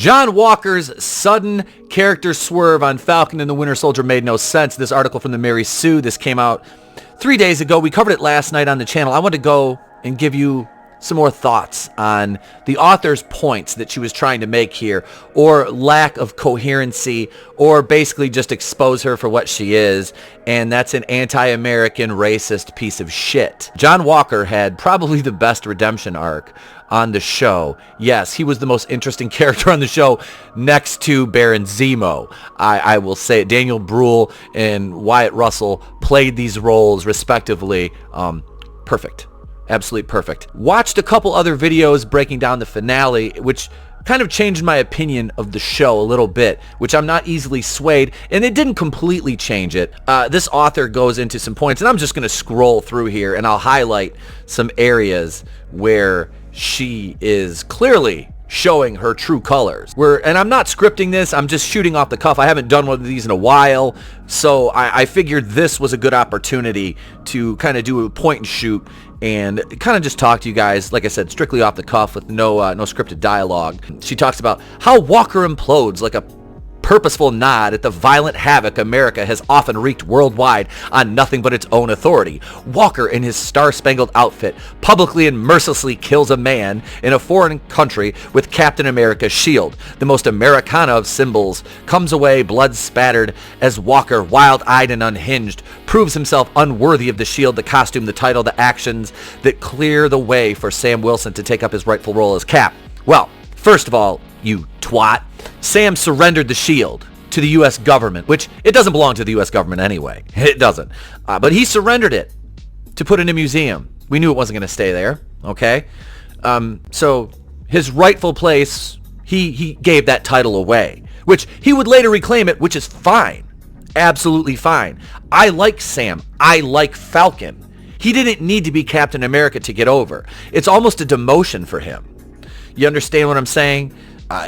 John Walker's sudden character swerve on Falcon and the Winter Soldier made no sense. This article from the Mary Sue, this came out 3 days ago. We covered it last night on the channel. I want to go and give you some more thoughts on the author's points that she was trying to make here, or lack of coherency, or basically just expose her for what she is, and that's an anti-American racist piece of shit. John Walker had probably the best redemption arc on the show. Yes, he was the most interesting character on the show next to Baron Zemo. I will say it. Daniel Bruhl and Wyatt Russell played these roles respectively. Perfect. Absolutely perfect. Watched a couple other videos breaking down the finale, which kind of changed my opinion of the show a little bit, which I'm not easily swayed, and it didn't completely change it. This author goes into some points, and I'm just going to scroll through here, and I'll highlight some areas where she is clearly showing her true colors. And I'm not scripting this, I'm just shooting off the cuff. I haven't done one of these in a while, so I figured this was a good opportunity to kind of do a point and shoot and kind of just talk to you guys, like I said, strictly off the cuff with no scripted dialogue. She talks about how Walker implodes like a purposeful nod at the violent havoc America has often wreaked worldwide on nothing but its own authority. Walker, in his star-spangled outfit, publicly and mercilessly kills a man in a foreign country with Captain America's shield. The most Americana of symbols comes away blood-spattered as Walker, wild-eyed and unhinged, proves himself unworthy of the shield, the costume, the title, the actions that clear the way for Sam Wilson to take up his rightful role as Cap. Well, first of all, you twat, Sam surrendered the shield to the U.S. government, which it doesn't belong to the U.S. government anyway. It doesn't. But he surrendered it to put in a museum. We knew it wasn't going to stay there, okay? So his rightful place, he gave that title away, which he would later reclaim it, which is fine. Absolutely fine. I like Sam. I like Falcon. He didn't need to be Captain America to get over. It's almost a demotion for him. You understand what I'm saying?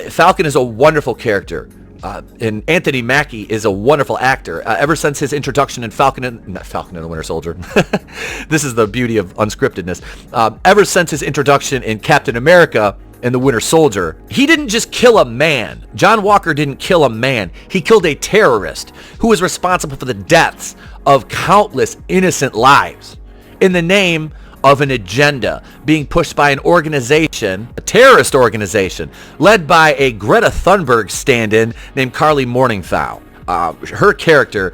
Falcon is a wonderful character, and Anthony Mackie is a wonderful actor. Ever since his introduction in Falcon and the Winter Soldier, this is the beauty of unscriptedness. Ever since his introduction in Captain America and the Winter Soldier, he didn't just kill a man. John Walker didn't kill a man. He killed a terrorist who was responsible for the deaths of countless innocent lives in the name of an agenda being pushed by an organization, a terrorist organization, led by a Greta Thunberg stand-in named Carly Morningthau. Her character,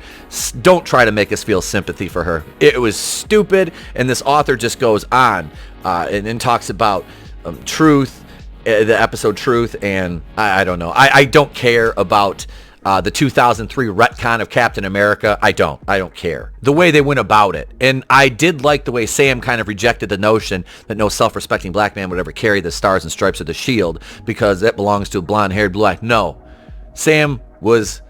don't try to make us feel sympathy for her. It was stupid, and this author just goes on and talks about truth, the episode Truth, and I don't know. I don't care about the 2003 retcon of Captain America. I don't care. The way they went about it. And I did like the way Sam kind of rejected the notion that no self-respecting black man would ever carry the stars and stripes of the shield because that belongs to a blonde-haired black. No. Sam was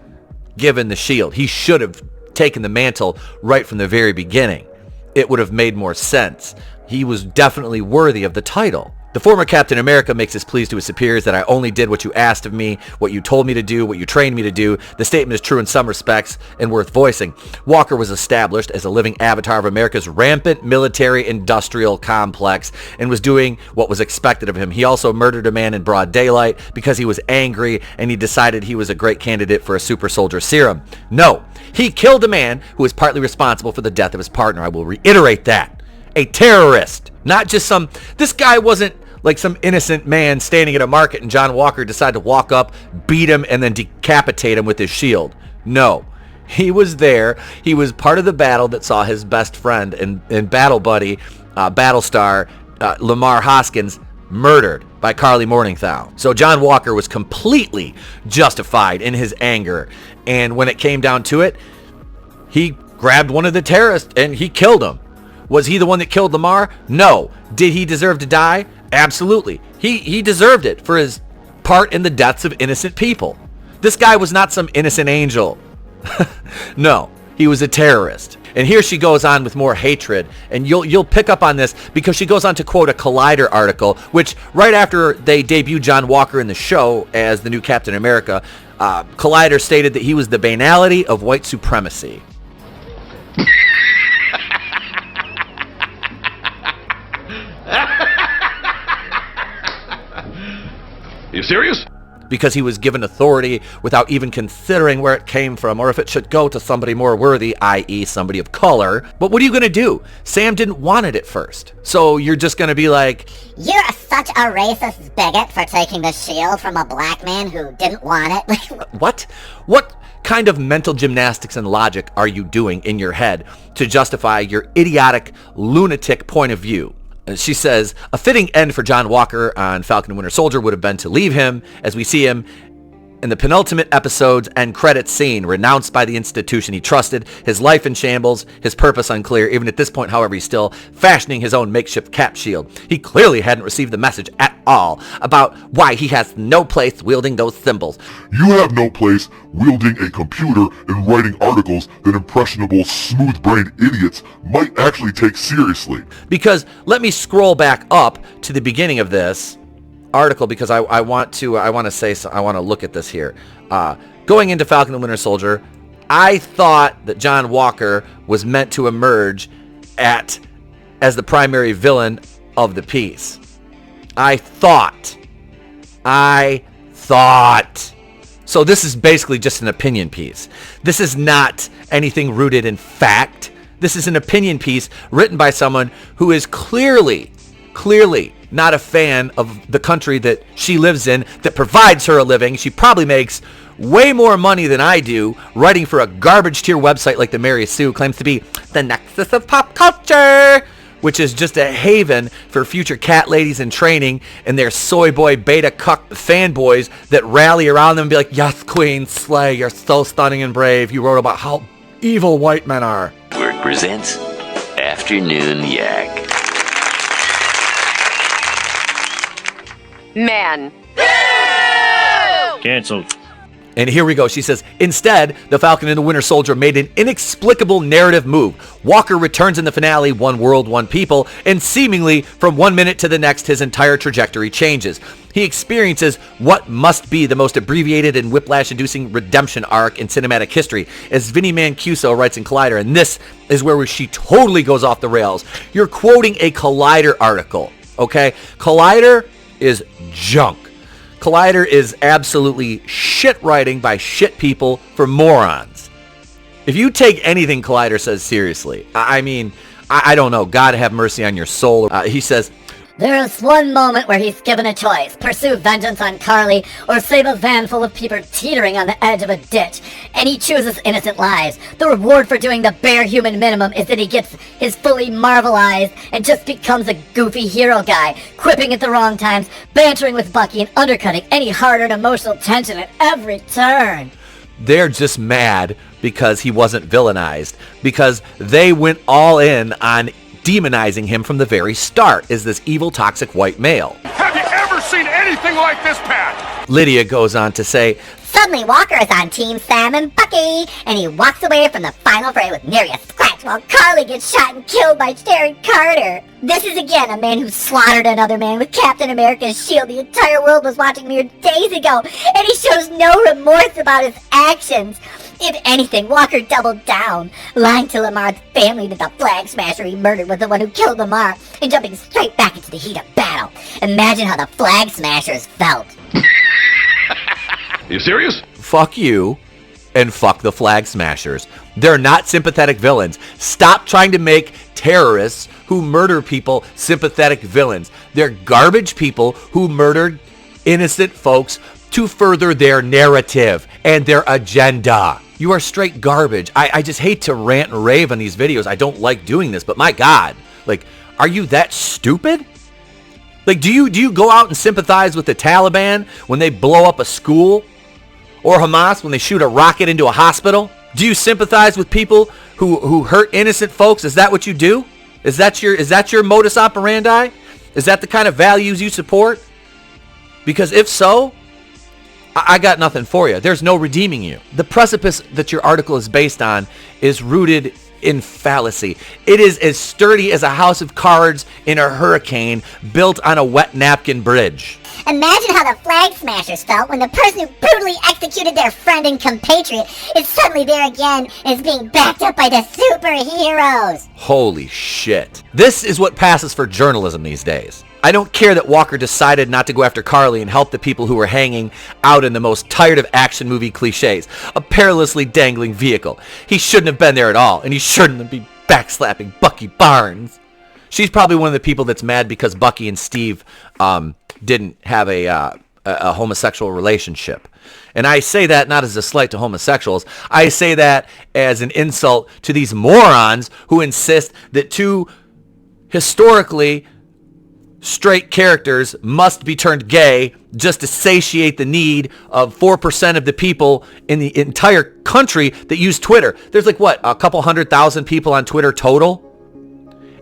given the shield. He should have taken the mantle right from the very beginning. It would have made more sense. He was definitely worthy of the title. The former Captain America makes his pleas to his superiors that I only did what you asked of me, what you told me to do, what you trained me to do. The statement is true in some respects and worth voicing. Walker was established as a living avatar of America's rampant military-industrial complex and was doing what was expected of him. He also murdered a man in broad daylight because he was angry and he decided he was a great candidate for a super soldier serum. No, he killed a man who was partly responsible for the death of his partner. I will reiterate that. A terrorist. Not just this guy wasn't like some innocent man standing at a market and John Walker decided to walk up, beat him, and then decapitate him with his shield. No. He was there. He was part of the battle that saw his best friend and battle buddy, Battlestar, Lamar Hoskins, murdered by Carly Morningthau. So John Walker was completely justified in his anger. And when it came down to it, he grabbed one of the terrorists and he killed him. Was he the one that killed Lamar? No. Did he deserve to die? Absolutely. He deserved it for his part in the deaths of innocent people. This guy was not some innocent angel. No, he was a terrorist. And here she goes on with more hatred, and you'll pick up on this because she goes on to quote a Collider article, which right after they debuted John Walker in the show as the new Captain America, Collider stated that he was the banality of white supremacy. You serious? because he was given authority without even considering where it came from or if it should go to somebody more worthy, i.e. somebody of color. But what are you going to do? Sam didn't want it at first. So you're just going to be like, you're such a racist bigot for taking the shield from a black man who didn't want it. What? What kind of mental gymnastics and logic are you doing in your head to justify your idiotic, lunatic point of view? She says, a fitting end for John Walker on Falcon and Winter Soldier would have been to leave him, as we see him in the penultimate episode's end credits scene, renounced by the institution he trusted, his life in shambles, his purpose unclear. Even at this point, however, he's still fashioning his own makeshift cap shield. He clearly hadn't received the message at all about why he has no place wielding those symbols. You have no place wielding a computer and writing articles that impressionable, smooth-brained idiots might actually take seriously. Because let me scroll back up to the beginning of this article, because I want to look at this here. Going into Falcon and Winter Soldier, I thought that John Walker was meant to emerge as the primary villain of the piece. I thought. So this is basically just an opinion piece. This is not anything rooted in fact. This is an opinion piece written by someone who is clearly not a fan of the country that she lives in, that provides her a living. She probably makes way more money than I do writing for a garbage tier website like the Mary Sue, claims to be the nexus of pop culture, which is just a haven for future cat ladies in training and their soy boy beta cuck fanboys that rally around them and be like, yes, queen, slay, you're so stunning and brave. You wrote about how evil white men are. Work presents Afternoon Yak. Man. Cancelled. And here we go. She says, instead, the Falcon and the Winter Soldier made an inexplicable narrative move. Walker returns in the finale, one world, one people, and seemingly from 1 minute to the next, his entire trajectory changes. He experiences what must be the most abbreviated and whiplash-inducing redemption arc in cinematic history, as Vinnie Mancuso writes in Collider, and this is where she totally goes off the rails. You're quoting a Collider article, okay? Collider is junk. Collider is absolutely shit writing by shit people for morons. If you take anything Collider says seriously, I don't know. God have mercy on your soul. He says, there is one moment where he's given a choice: pursue vengeance on Carly or save a van full of people teetering on the edge of a ditch. And he chooses innocent lives. The reward for doing the bare human minimum is that he gets his fully marvelized and just becomes a goofy hero guy, quipping at the wrong times, bantering with Bucky, and undercutting any hard-earned emotional tension at every turn. They're just mad because he wasn't villainized, because they went all in on demonizing him from the very start as this evil, toxic white male. Have you ever seen anything like this, Pat? Lydia goes on to say, suddenly Walker is on Team Sam and Bucky, and he walks away from the final fray with nary a scratch while Carly gets shot and killed by Sharon Carter. This is again a man who slaughtered another man with Captain America's shield the entire world was watching mere days ago, and he shows no remorse about his actions. If anything, Walker doubled down, lying to Lamar's family that the flag smasher he murdered was the one who killed Lamar, and jumping straight back into the heat of battle. Imagine how the flag smashers felt. You serious? Fuck you and fuck the flag smashers. They're not sympathetic villains. Stop trying to make terrorists who murder people sympathetic villains. They're garbage people who murdered innocent folks to further their narrative and their agenda. You are straight garbage. I just hate to rant and rave on these videos. I don't like doing this, but my God, like, are you that stupid? Like, do you go out and sympathize with the Taliban when they blow up a school? Or Hamas when they shoot a rocket into a hospital? Do you sympathize with people who hurt innocent folks? Is that what you do? Is that your modus operandi? Is that the kind of values you support? Because if so, I got nothing for you. There's no redeeming you. The precipice that your article is based on is rooted in fallacy. It is as sturdy as a house of cards in a hurricane built on a wet napkin bridge. Imagine how the flag smashers felt when the person who brutally executed their friend and compatriot is suddenly there again and is being backed up by the superheroes. Holy shit. This is what passes for journalism these days. I don't care that Walker decided not to go after Carly and help the people who were hanging out in the most tired of action movie cliches, a perilously dangling vehicle. He shouldn't have been there at all, and he shouldn't be backslapping Bucky Barnes. She's probably one of the people that's mad because Bucky and Steve didn't have a homosexual relationship. And I say that not as a slight to homosexuals. I say that as an insult to these morons who insist that two historically straight characters must be turned gay just to satiate the need of 4% of the people in the entire country that use Twitter. There's like, what, a couple 100,000 people on Twitter total?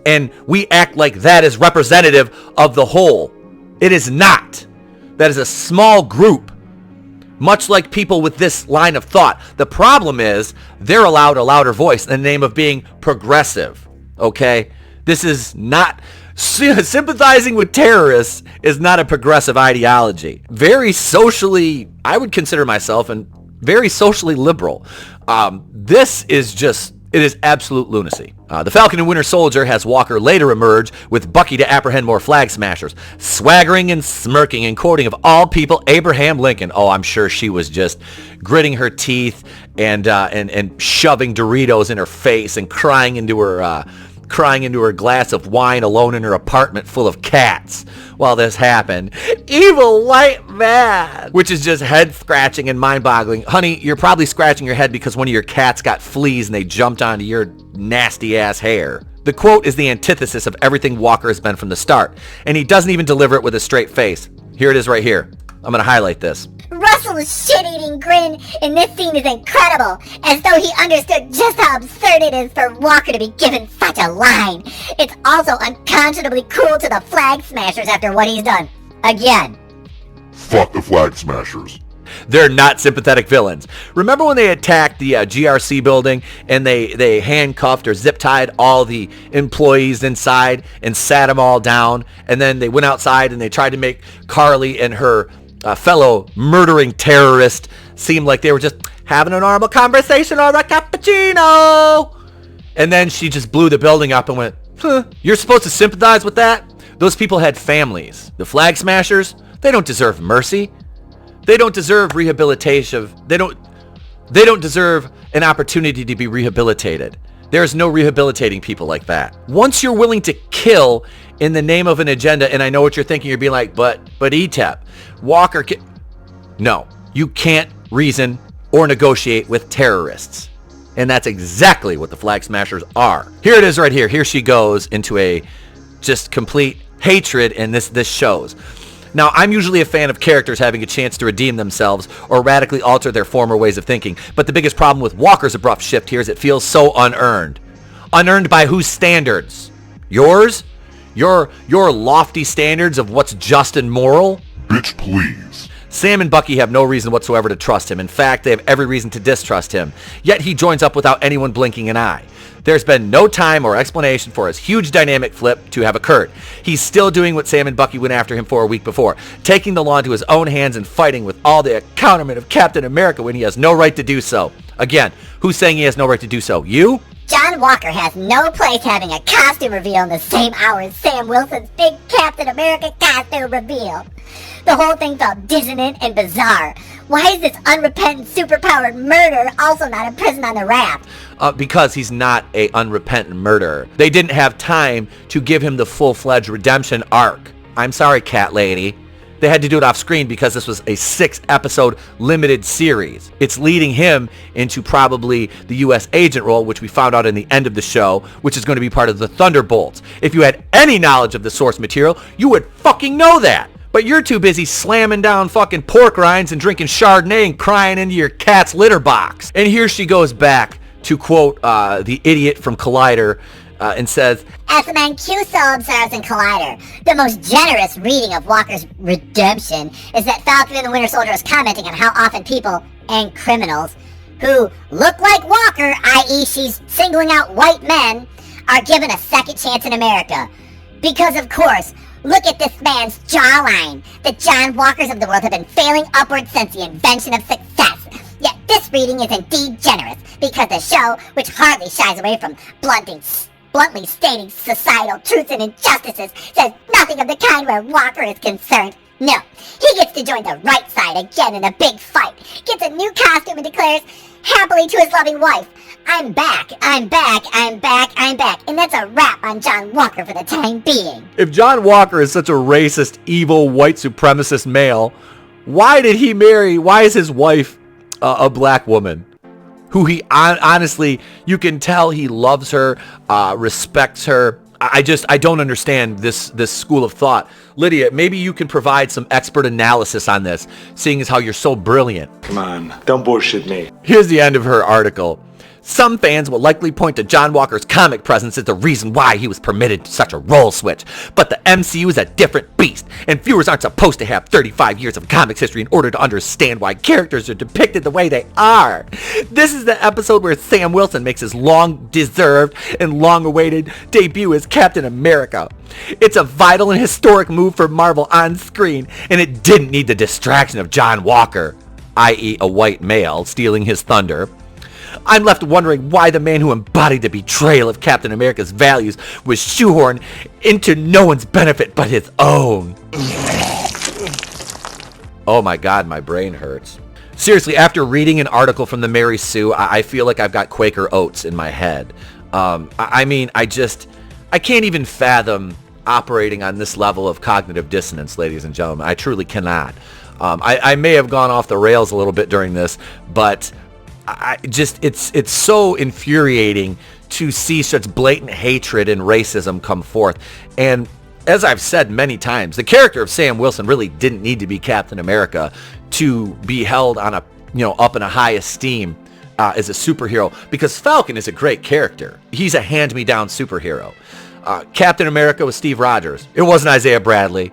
And we act like that is representative of the whole. It is not. That is a small group, much like people with this line of thought. The problem is they're allowed a louder voice in the name of being progressive, okay? This is not... Sympathizing with terrorists is not a progressive ideology. Very socially, I would consider myself, and very socially liberal. This is just, it is absolute lunacy. The Falcon and Winter Soldier has Walker later emerge with Bucky to apprehend more flag smashers, swaggering and smirking and quoting of all people Abraham Lincoln. Oh, I'm sure she was just gritting her teeth and shoving Doritos in her face and crying into her glass of wine alone in her apartment full of cats while this happened. Evil white man! Which is just head scratching and mind boggling. Honey, you're probably scratching your head because one of your cats got fleas and they jumped onto your nasty ass hair. The quote is the antithesis of everything Walker has been from the start, and he doesn't even deliver it with a straight face. Here it is right here. I'm gonna highlight this. Russell's shit-eating grin in this scene is incredible, as though he understood just how absurd it is for Walker to be given such a line. It's also unconscionably cruel to the Flag Smashers after what he's done. Again. Fuck the Flag Smashers. They're not sympathetic villains. Remember when they attacked the GRC building and they handcuffed or zip-tied all the employees inside and sat them all down, and then they went outside and they tried to make Carly and her fellow murdering terrorist seem like they were just having a normal conversation over a cappuccino. And then she just blew the building up and went, you're supposed to sympathize with that? Those people had families. The Flag Smashers, they don't deserve mercy. They don't deserve rehabilitation. They don't deserve an opportunity to be rehabilitated. There's no rehabilitating people like that. Once you're willing to kill in the name of an agenda, and I know what you're thinking, you're being like, but ETEP, Walker, no, you can't reason or negotiate with terrorists. And that's exactly what the Flag Smashers are. Here it is right here. Here she goes into a just complete hatred, and this shows. Now, I'm usually a fan of characters having a chance to redeem themselves or radically alter their former ways of thinking, but the biggest problem with Walker's abrupt shift here is it feels so unearned. Unearned by whose standards? Yours? Your lofty standards of what's just and moral? Bitch, please. Sam and Bucky have no reason whatsoever to trust him. In fact, they have every reason to distrust him. Yet he joins up without anyone blinking an eye. There's been no time or explanation for his huge dynamic flip to have occurred. He's still doing what Sam and Bucky went after him for a week before, taking the law into his own hands and fighting with all the accountament of Captain America when he has no right to do so. Again, who's saying he has no right to do so? You? John Walker has no place having a costume reveal in the same hour as Sam Wilson's big Captain America costume reveal. The whole thing felt dissonant and bizarre. Why is this unrepentant, superpowered murderer also not in prison on the raft? Because he's not a unrepentant murderer. They didn't have time to give him the full-fledged redemption arc. I'm sorry, cat lady. They had to do it off screen because this was a 6-episode limited series. It's leading him into probably the U.S. agent role, which we found out in the end of the show, which is going to be part of the Thunderbolts. If you had any knowledge of the source material, you would fucking know that. But you're too busy slamming down fucking pork rinds and drinking Chardonnay and crying into your cat's litter box. And here she goes back to quote the idiot from Collider and says, SMNQ so observes in Collider. The most generous reading of Walker's redemption is that Falcon and the Winter Soldier is commenting on how often people and criminals who look like Walker, i.e. she's singling out white men, are given a second chance in America. Because of course, look at this man's jawline. The John Walkers of the world have been failing upwards since the invention of success. Yet this reading is indeed generous, because the show, which hardly shies away from blunting bluntly stating societal truths and injustices, says nothing of the kind where Walker is concerned. No, he gets to join the right side again in a big fight, gets a new costume and declares happily to his loving wife, I'm back, I'm back, I'm back, I'm back. And that's a wrap on John Walker for the time being. If John Walker is such a racist, evil, white supremacist male, why is his wife a black woman? Who he, honestly, you can tell he loves her, respects her. I don't understand this school of thought. Lydia, maybe you can provide some expert analysis on this, seeing as how you're so brilliant. Come on, don't bullshit me. Here's the end of her article. Some fans will likely point to John Walker's comic presence as the reason why he was permitted such a role switch. But the MCU is a different beast, and viewers aren't supposed to have 35 years of comics history in order to understand why characters are depicted the way they are. This is the episode where Sam Wilson makes his long-deserved and long-awaited debut as Captain America. It's a vital and historic move for Marvel on screen, and it didn't need the distraction of John Walker, i.e. a white male, stealing his thunder. I'm left wondering why the man who embodied the betrayal of Captain America's values was shoehorned into no one's benefit but his own. Oh my God, my brain hurts. Seriously, after reading an article from the Mary Sue, I feel like I've got Quaker Oats in my head. I can't even fathom operating on this level of cognitive dissonance, ladies and gentlemen. I truly cannot. I may have gone off the rails a little bit during this, but it's so infuriating to see such blatant hatred and racism come forth. And as I've said many times, the character of Sam Wilson really didn't need to be Captain America to be held on up in a high esteem as a superhero, because Falcon is a great character. He's a hand-me-down superhero. Captain America was Steve Rogers. It wasn't Isaiah Bradley.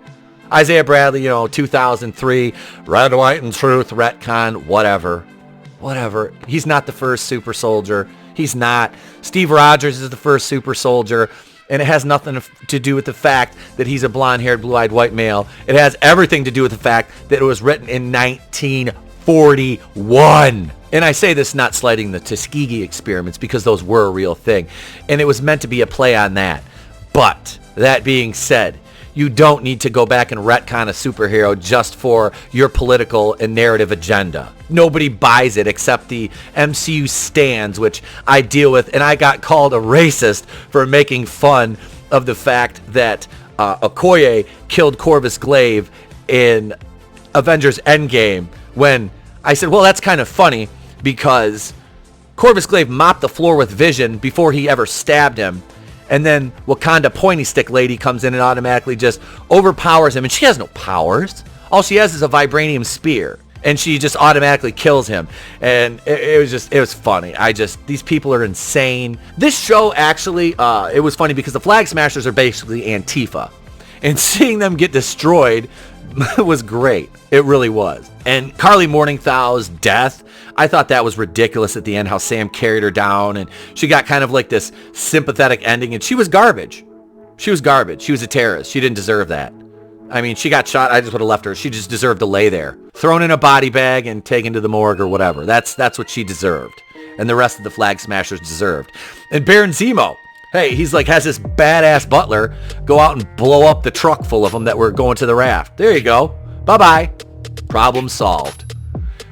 Isaiah Bradley, 2003, red, white, and truth, retcon, whatever. He's not the first super soldier. He's not. Steve Rogers is the first super soldier, and it has nothing to do with the fact that he's a blonde-haired, blue-eyed white male. It has everything to do with the fact that it was written in 1941. And I say this not slighting the Tuskegee experiments, because those were a real thing, and it was meant to be a play on that. But that being said, you don't need to go back and retcon a superhero just for your political and narrative agenda. Nobody buys it except the MCU stans, which I deal with, and I got called a racist for making fun of the fact that Okoye killed Corvus Glaive in Avengers Endgame, when I said, well, that's kind of funny because Corvus Glaive mopped the floor with Vision before he ever stabbed him. And then Wakanda Pointy Stick Lady comes in and automatically just overpowers him. And she has no powers. All she has is a vibranium spear. And she just automatically kills him. And it was funny. These people are insane. This show actually, it was funny because the Flag Smashers are basically Antifa. And seeing them get destroyed was great. It really was. And Carly Morningthau's death, I thought that was ridiculous at the end, how Sam carried her down, and she got kind of like this sympathetic ending, and she was garbage. She was garbage. She was a terrorist. She didn't deserve that. I mean, she got shot. I just would have left her. She just deserved to lay there, thrown in a body bag and taken to the morgue or whatever. That's what she deserved. And the rest of the Flag Smashers deserved. And Baron Zemo, hey, he's like has this badass butler go out and blow up the truck full of them that were going to the raft. There you go. Bye-bye. Problem solved.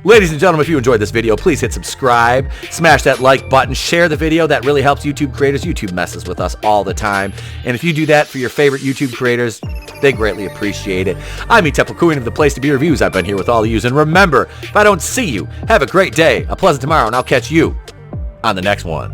Ladies and gentlemen, if you enjoyed this video, please hit subscribe, smash that like button, share the video. That really helps YouTube creators. YouTube messes with us all the time. And if you do that for your favorite YouTube creators, they greatly appreciate it. I'm Queen of the Place to Be Reviews. I've been here with all of you. And remember, if I don't see you, have a great day, a pleasant tomorrow, and I'll catch you on the next one.